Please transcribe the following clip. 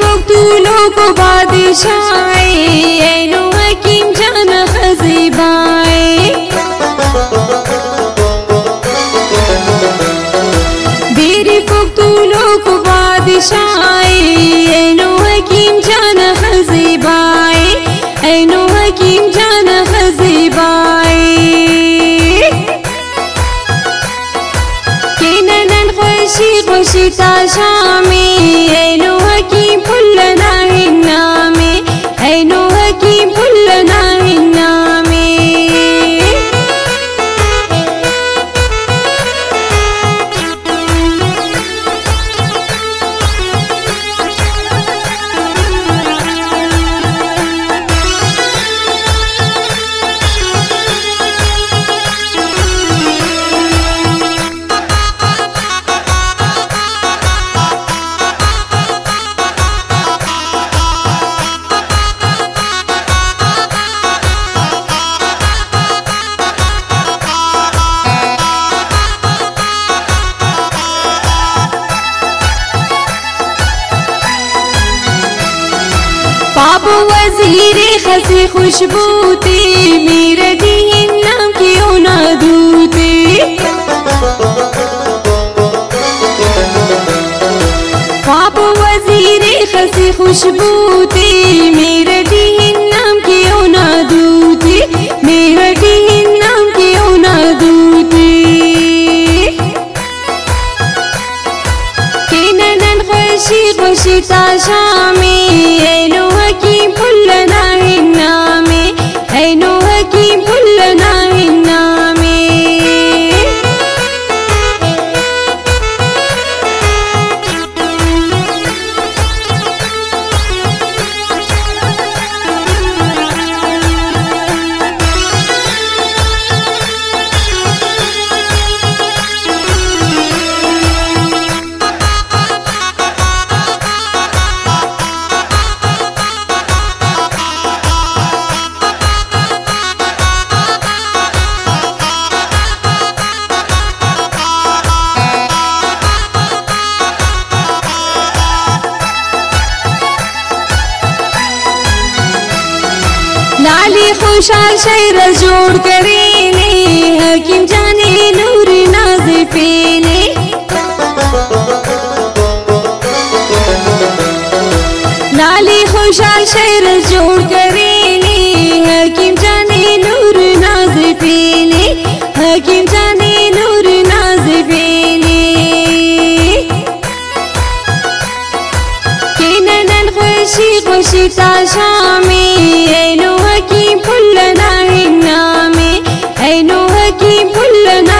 फक्तूलों को बादशाहे ऐनो हकीम जान खज़ीबाए मेरे फक्तूलों को बादशाहे ऐनो हकीम जान खज़ीबाए ऐनो हकीम जान खज़ीबाए किनन खुशी ता शामी ऐनो हकीम पुलना हिन्नामी ऐनो हकीम पुलना हिन्नामी पाप वज़ीरे खसी खुशबूती मेरे दीन नाम क्यों ना दूते पाप वज़ीरे खसी खुशबूती मेरे दीन नाम क्यों ना दूते मेरे दीन नाम क्यों ना दूते किनन खुशी ता शामी ऐनो हकीम पुलना हिन्नामी ऐनो हकीम पुलना हिन्नामी लाली खुशाल शहर जोड़ करेने हकीम जाने नूर नाज़िफेने लाली खुशाल शहर जोड़ करेने हकीम जाने नूर नाज़िफेने हकीम जाने नूर नाज़िफेने किनन खुशी ता शामी ऐनो हकीम पुलना हिन्नामी ऐनो हकीम पुलना